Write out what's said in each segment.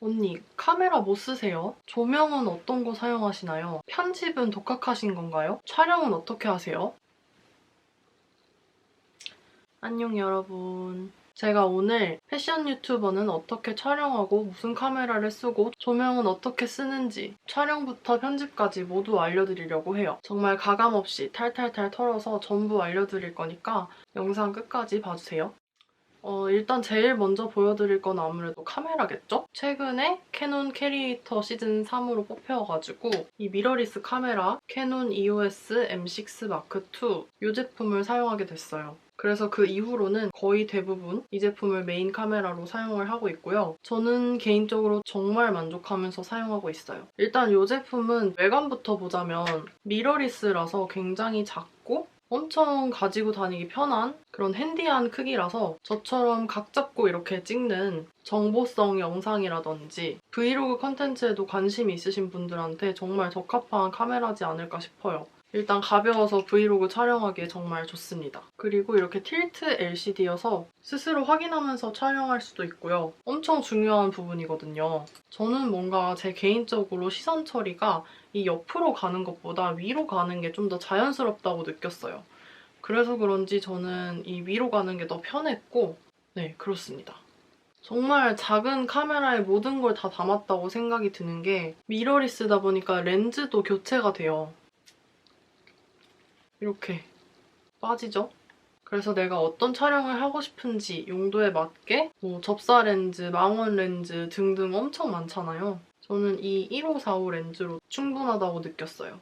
언니, 카메라 뭐 쓰세요? 조명은 어떤 거 사용하시나요? 편집은 독학하신 건가요? 촬영은 어떻게 하세요? 안녕 여러분. 제가 오늘 패션 유튜버는 어떻게 촬영하고 무슨 카메라를 쓰고 조명은 어떻게 쓰는지 촬영부터 편집까지 모두 알려드리려고 해요. 정말 가감없이 탈탈탈 털어서 전부 알려드릴 거니까 영상 끝까지 봐주세요. 일단 제일 먼저 보여드릴 건 아무래도 카메라겠죠? 최근에 캐논 캐리에이터 시즌 3으로 뽑혀가지고 이 미러리스 카메라 캐논 EOS M6 Mark II 이 제품을 사용하게 됐어요. 그래서 그 이후로는 거의 대부분 이 제품을 메인 카메라로 사용을 하고 있고요. 저는 개인적으로 정말 만족하면서 사용하고 있어요. 일단 이 제품은 외관부터 보자면 미러리스라서 굉장히 작고 엄청 가지고 다니기 편한 그런 핸디한 크기라서 저처럼 각 잡고 이렇게 찍는 정보성 영상이라든지 브이로그 컨텐츠에도 관심이 있으신 분들한테 정말 적합한 카메라지 않을까 싶어요. 일단 가벼워서 브이로그 촬영하기에 정말 좋습니다. 그리고 이렇게 틸트 LCD여서 스스로 확인하면서 촬영할 수도 있고요. 엄청 중요한 부분이거든요. 저는 뭔가 제 개인적으로 시선 처리가 이 옆으로 가는 것보다 위로 가는 게 좀 더 자연스럽다고 느꼈어요. 그래서 그런지 저는 이 위로 가는 게 더 편했고 네, 그렇습니다. 정말 작은 카메라에 모든 걸 다 담았다고 생각이 드는 게 미러리스다 보니까 렌즈도 교체가 돼요. 이렇게 빠지죠? 그래서 내가 어떤 촬영을 하고 싶은지 용도에 맞게 뭐 접사 렌즈, 망원 렌즈 등등 엄청 많잖아요. 저는 이 1545 렌즈로 충분하다고 느꼈어요.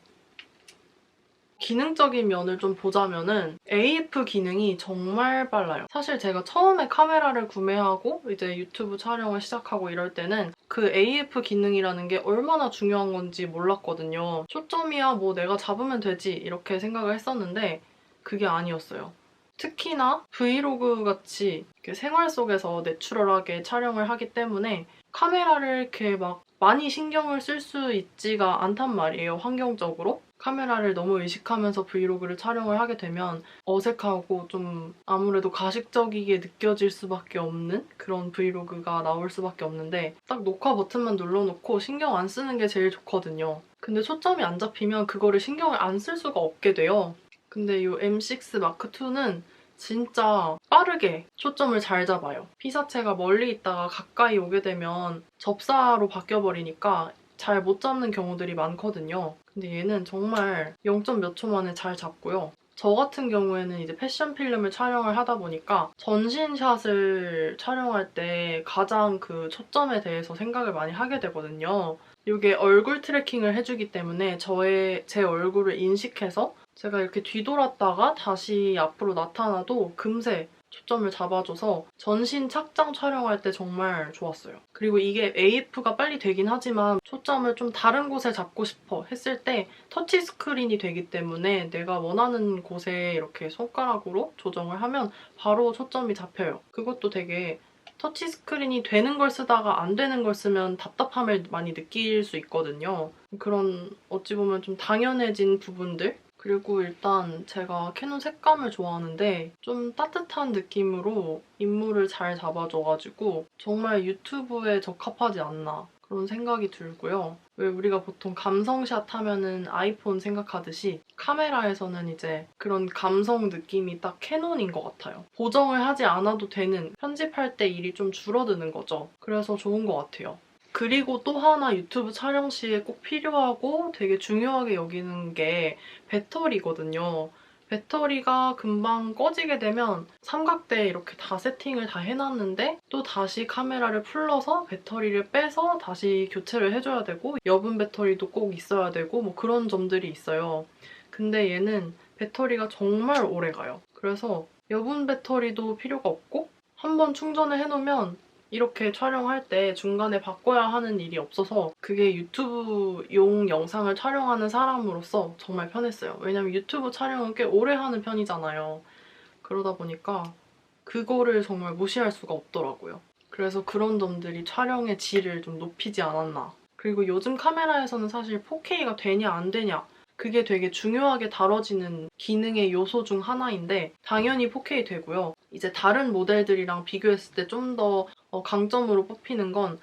기능적인 면을 좀 보자면은 AF 기능이 정말 빨라요. 사실 제가 처음에 카메라를 구매하고 이제 유튜브 촬영을 시작하고 이럴 때는 그 AF 기능이라는 게 얼마나 중요한 건지 몰랐거든요. 초점이야 뭐 내가 잡으면 되지 이렇게 생각을 했었는데 그게 아니었어요. 특히나 브이로그 같이 이렇게 생활 속에서 내추럴하게 촬영을 하기 때문에 카메라를 이렇게 막 많이 신경을 쓸 수 있지가 않단 말이에요, 환경적으로. 카메라를 너무 의식하면서 브이로그를 촬영을 하게 되면 어색하고 좀 아무래도 가식적이게 느껴질 수밖에 없는 그런 브이로그가 나올 수밖에 없는데 딱 녹화 버튼만 눌러놓고 신경 안 쓰는 게 제일 좋거든요. 근데 초점이 안 잡히면 그거를 신경을 안 쓸 수가 없게 돼요. 근데 이 M6 Mark II는 진짜 빠르게 초점을 잘 잡아요. 피사체가 멀리 있다가 가까이 오게 되면 접사로 바뀌어버리니까 잘 못 잡는 경우들이 많거든요. 근데 얘는 정말 0점 몇 초 만에 잘 잡고요. 저 같은 경우에는 이제 패션 필름을 촬영을 하다 보니까 전신샷을 촬영할 때 가장 그 초점에 대해서 생각을 많이 하게 되거든요. 이게 얼굴 트래킹을 해주기 때문에 제 얼굴을 인식해서 제가 이렇게 뒤돌았다가 다시 앞으로 나타나도 금세 초점을 잡아줘서 전신 착장 촬영할 때 정말 좋았어요. 그리고 이게 AF가 빨리 되긴 하지만 초점을 좀 다른 곳에 잡고 싶어 했을 때 터치 스크린이 되기 때문에 내가 원하는 곳에 이렇게 손가락으로 조정을 하면 바로 초점이 잡혀요. 그것도 되게 터치 스크린이 되는 걸 쓰다가 안 되는 걸 쓰면 답답함을 많이 느낄 수 있거든요. 그런 어찌 보면 좀 당연해진 부분들? 그리고 일단 제가 캐논 색감을 좋아하는데 좀 따뜻한 느낌으로 인물을 잘 잡아줘가지고 정말 유튜브에 적합하지 않나 그런 생각이 들고요. 왜 우리가 보통 감성샷 하면은 아이폰 생각하듯이 카메라에서는 이제 그런 감성 느낌이 딱 캐논인 것 같아요. 보정을 하지 않아도 되는 편집할 때 일이 좀 줄어드는 거죠. 그래서 좋은 것 같아요. 그리고 또 하나 유튜브 촬영 시에 꼭 필요하고 되게 중요하게 여기는 게 배터리거든요. 배터리가 금방 꺼지게 되면 삼각대에 이렇게 다 세팅을 다 해놨는데 또 다시 카메라를 풀러서 배터리를 빼서 다시 교체를 해줘야 되고 여분 배터리도 꼭 있어야 되고 뭐 그런 점들이 있어요. 근데 얘는 배터리가 정말 오래가요. 그래서 여분 배터리도 필요가 없고 한번 충전을 해놓으면 이렇게 촬영할 때 중간에 바꿔야 하는 일이 없어서 그게 유튜브용 영상을 촬영하는 사람으로서 정말 편했어요. 왜냐면 유튜브 촬영은 꽤 오래 하는 편이잖아요. 그러다 보니까 그거를 정말 무시할 수가 없더라고요. 그래서 그런 점들이 촬영의 질을 좀 높이지 않았나. 그리고 요즘 카메라에서는 사실 4K가 되냐 안 되냐 그게 되게 중요하게 다뤄지는 기능의 요소 중 하나인데 당연히 4K 되고요. 이제 다른 모델들이랑 비교했을 때 좀 더 강점으로 뽑히는 건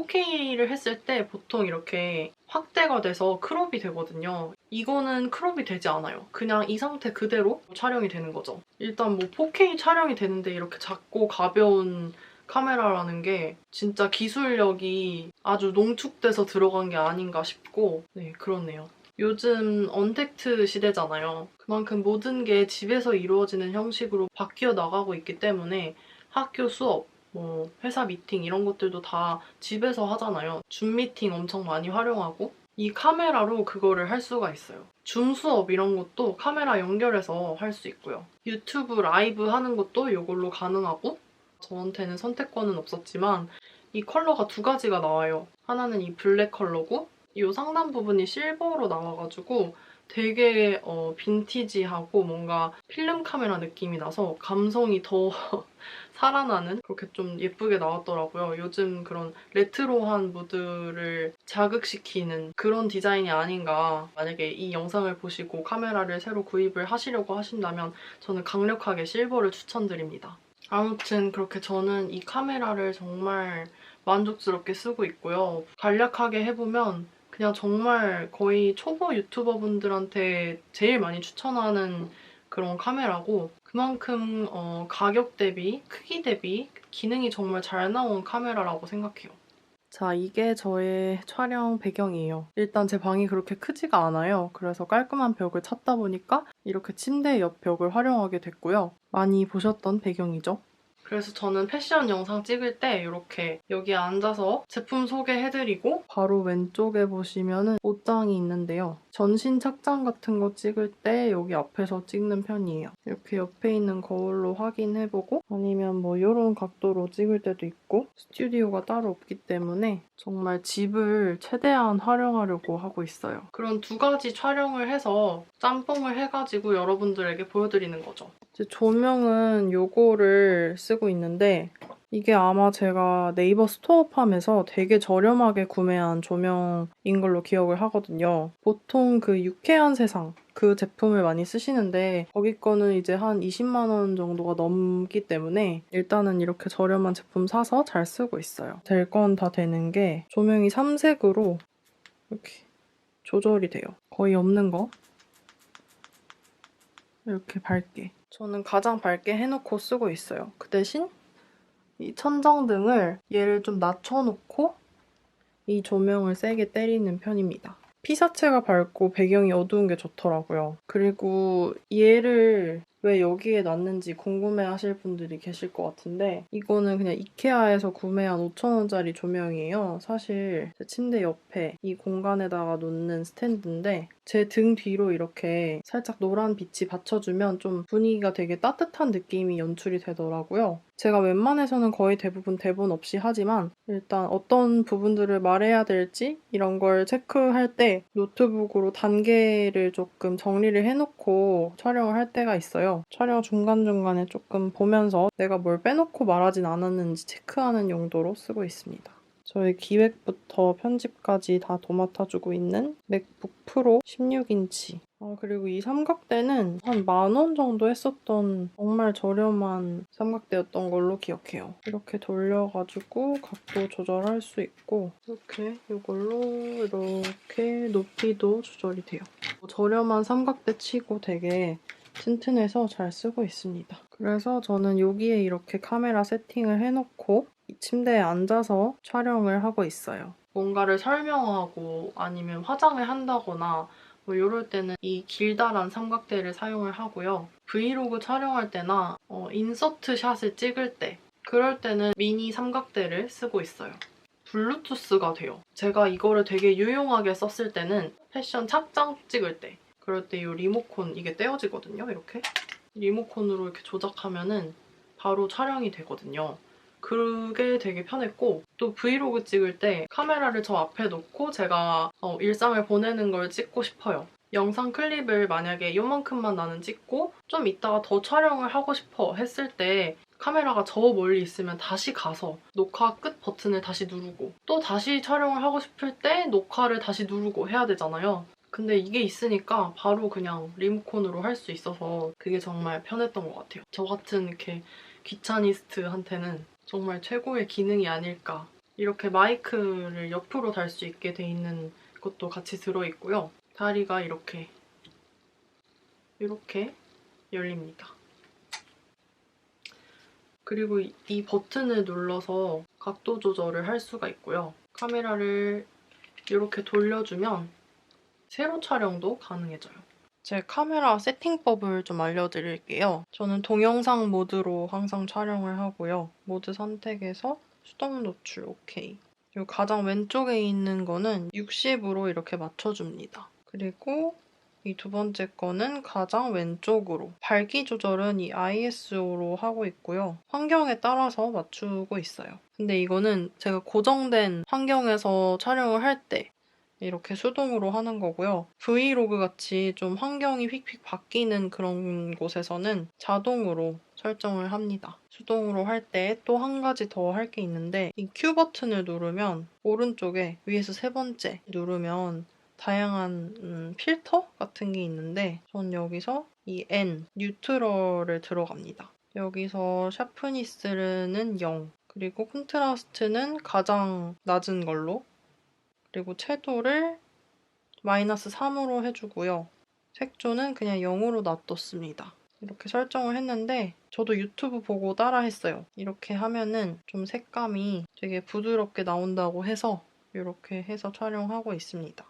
4K를 했을 때 보통 이렇게 확대가 돼서 크롭이 되거든요. 이거는 크롭이 되지 않아요. 그냥 이 상태 그대로 촬영이 되는 거죠. 일단 뭐 4K 촬영이 되는데 이렇게 작고 가벼운 카메라라는 게 진짜 기술력이 아주 농축돼서 들어간 게 아닌가 싶고 네, 그렇네요. 요즘 언택트 시대잖아요. 그만큼 모든 게 집에서 이루어지는 형식으로 바뀌어 나가고 있기 때문에 학교 수업, 뭐 회사 미팅 이런 것들도 다 집에서 하잖아요. 줌 미팅 엄청 많이 활용하고 이 카메라로 그거를 할 수가 있어요. 줌 수업 이런 것도 카메라 연결해서 할 수 있고요. 유튜브 라이브 하는 것도 이걸로 가능하고 저한테는 선택권은 없었지만 이 컬러가 두 가지가 나와요. 하나는 이 블랙 컬러고 이 상단 부분이 실버로 나와가지고 되게 빈티지하고 뭔가 필름 카메라 느낌이 나서 감성이 더 살아나는 그렇게 좀 예쁘게 나왔더라고요. 요즘 그런 레트로한 무드를 자극시키는 그런 디자인이 아닌가. 만약에 이 영상을 보시고 카메라를 새로 구입을 하시려고 하신다면 저는 강력하게 실버를 추천드립니다. 아무튼 그렇게 저는 이 카메라를 정말 만족스럽게 쓰고 있고요. 간략하게 해보면 그냥 정말 거의 초보 유튜버분들한테 제일 많이 추천하는 그런 카메라고 그만큼 가격 대비, 크기 대비 기능이 정말 잘 나온 카메라라고 생각해요. 자, 이게 저의 촬영 배경이에요. 일단 제 방이 그렇게 크지가 않아요. 그래서 깔끔한 벽을 찾다 보니까 이렇게 침대 옆 벽을 활용하게 됐고요. 많이 보셨던 배경이죠. 그래서 저는 패션 영상 찍을 때 이렇게 여기에 앉아서 제품 소개해드리고 바로 왼쪽에 보시면 옷장이 있는데요. 전신 착장 같은 거 찍을 때 여기 앞에서 찍는 편이에요. 이렇게 옆에 있는 거울로 확인해보고 아니면 뭐 이런 각도로 찍을 때도 있고 스튜디오가 따로 없기 때문에 정말 집을 최대한 활용하려고 하고 있어요. 그런 두 가지 촬영을 해서 짬뽕을 해가지고 여러분들에게 보여드리는 거죠. 이제 조명은 요거를 쓰고 있는데 이게 아마 제가 네이버 스토어팜에서 되게 저렴하게 구매한 조명인 걸로 기억을 하거든요. 보통 그 유쾌한 세상 그 제품을 많이 쓰시는데 거기 거는 이제 한 20만 원 정도가 넘기 때문에 일단은 이렇게 저렴한 제품 사서 잘 쓰고 있어요. 될 건 다 되는 게 조명이 3색으로 이렇게 조절이 돼요. 거의 없는 거 이렇게 밝게. 저는 가장 밝게 해놓고 쓰고 있어요. 그 대신 이 천정등을 얘를 좀 낮춰놓고 이 조명을 세게 때리는 편입니다. 피사체가 밝고 배경이 어두운 게 좋더라고요. 그리고 얘를 왜 여기에 놨는지 궁금해하실 분들이 계실 것 같은데 이거는 그냥 이케아에서 구매한 5,000원짜리 조명이에요. 사실 제 침대 옆에 이 공간에다가 놓는 스탠드인데 제 등 뒤로 이렇게 살짝 노란 빛이 받쳐주면 좀 분위기가 되게 따뜻한 느낌이 연출이 되더라고요. 제가 웬만해서는 거의 대부분 대본 없이 하지만 일단 어떤 부분들을 말해야 될지 이런 걸 체크할 때 노트북으로 단계를 조금 정리를 해놓고 촬영을 할 때가 있어요. 촬영 중간중간에 조금 보면서 내가 뭘 빼놓고 말하진 않았는지 체크하는 용도로 쓰고 있습니다. 저희 기획부터 편집까지 다 도맡아주고 있는 맥북 프로 16인치. 그리고 이 삼각대는 한 10,000원 정도 했었던 정말 저렴한 삼각대였던 걸로 기억해요. 이렇게 돌려가지고 각도 조절할 수 있고 이렇게 이걸로 이렇게 높이도 조절이 돼요. 저렴한 삼각대 치고 되게 튼튼해서 잘 쓰고 있습니다. 그래서 저는 여기에 이렇게 카메라 세팅을 해놓고 이 침대에 앉아서 촬영을 하고 있어요. 뭔가를 설명하고 아니면 화장을 한다거나 뭐 이럴 때는 이 길다란 삼각대를 사용을 하고요. 브이로그 촬영할 때나 인서트 샷을 찍을 때 그럴 때는 미니 삼각대를 쓰고 있어요. 블루투스가 돼요. 제가 이거를 되게 유용하게 썼을 때는 패션 착장 찍을 때 그럴 때 이 리모컨 이게 떼어지거든요. 이렇게 리모컨으로 이렇게 조작하면은 바로 촬영이 되거든요. 그게 되게 편했고 또 브이로그 찍을 때 카메라를 저 앞에 놓고 제가 일상을 보내는 걸 찍고 싶어요. 영상 클립을 만약에 이만큼만 나는 찍고 좀 이따가 더 촬영을 하고 싶어 했을 때 카메라가 저 멀리 있으면 다시 가서 녹화 끝 버튼을 다시 누르고 또 다시 촬영을 하고 싶을 때 녹화를 다시 누르고 해야 되잖아요. 근데 이게 있으니까 바로 그냥 리모컨으로 할 수 있어서 그게 정말 편했던 것 같아요. 저 같은 이렇게 귀차니스트한테는 정말 최고의 기능이 아닐까. 이렇게 마이크를 옆으로 달 수 있게 돼 있는 것도 같이 들어있고요. 다리가 이렇게 열립니다. 그리고 이 버튼을 눌러서 각도 조절을 할 수가 있고요. 카메라를 이렇게 돌려주면 세로 촬영도 가능해져요. 제 카메라 세팅법을 좀 알려드릴게요. 저는 동영상 모드로 항상 촬영을 하고요. 모드 선택해서 수동 노출 OK. 그리고 가장 왼쪽에 있는 거는 60으로 이렇게 맞춰줍니다. 그리고 이 두 번째 거는 가장 왼쪽으로. 밝기 조절은 이 ISO로 하고 있고요. 환경에 따라서 맞추고 있어요. 근데 이거는 제가 고정된 환경에서 촬영을 할 때 이렇게 수동으로 하는 거고요. 브이로그 같이 좀 환경이 휙휙 바뀌는 그런 곳에서는 자동으로 설정을 합니다. 수동으로 할 때 또 한 가지 더 할 게 있는데 이 Q 버튼을 누르면 오른쪽에 위에서 세 번째 누르면 다양한 필터 같은 게 있는데 전 여기서 이 N, 뉴트럴을 들어갑니다. 여기서 샤프니스는 0, 그리고 콘트라스트는 가장 낮은 걸로, 그리고 채도를 -3으로 해주고요. 색조는 그냥 0으로 놔뒀습니다. 이렇게 설정을 했는데 저도 유튜브 보고 따라 했어요. 이렇게 하면은 좀 색감이 되게 부드럽게 나온다고 해서 이렇게 해서 촬영하고 있습니다.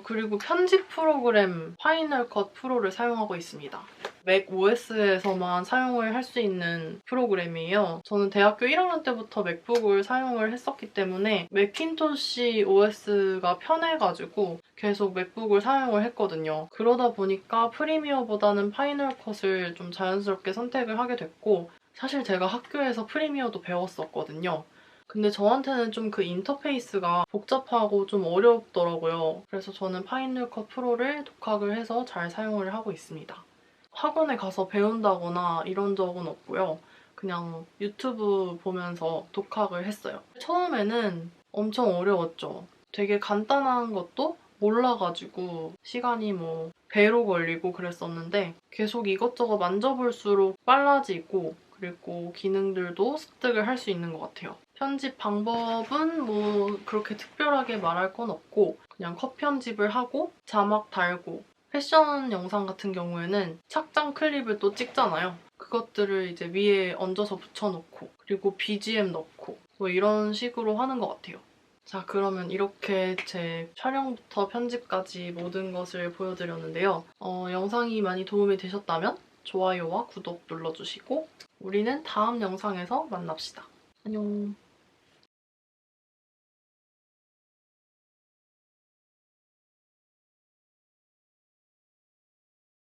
그리고 편집 프로그램 파이널 컷 프로를 사용하고 있습니다. 맥 OS에서만 사용을 할 수 있는 프로그램이에요. 저는 대학교 1학년 때부터 맥북을 사용을 했었기 때문에 맥킨토시 OS가 편해가지고 계속 맥북을 사용을 했거든요. 그러다 보니까 프리미어보다는 파이널 컷을 좀 자연스럽게 선택을 하게 됐고, 사실 제가 학교에서 프리미어도 배웠었거든요. 근데 저한테는 좀 그 인터페이스가 복잡하고 좀 어렵더라고요. 그래서 저는 파이널 컷 프로를 독학을 해서 잘 사용을 하고 있습니다. 학원에 가서 배운다거나 이런 적은 없고요. 그냥 유튜브 보면서 독학을 했어요. 처음에는 엄청 어려웠죠. 되게 간단한 것도 몰라가지고 시간이 뭐 배로 걸리고 그랬었는데 계속 이것저것 만져볼수록 빨라지고, 그리고 기능들도 습득을 할 수 있는 것 같아요. 편집 방법은 뭐 그렇게 특별하게 말할 건 없고 그냥 컷 편집을 하고 자막 달고, 패션 영상 같은 경우에는 착장 클립을 또 찍잖아요. 그것들을 이제 위에 얹어서 붙여놓고, 그리고 BGM 넣고 뭐 이런 식으로 하는 것 같아요. 자, 그러면 이렇게 제 촬영부터 편집까지 모든 것을 보여드렸는데요. 영상이 많이 도움이 되셨다면 좋아요와 구독 눌러주시고 우리는 다음 영상에서 만납시다. 안녕.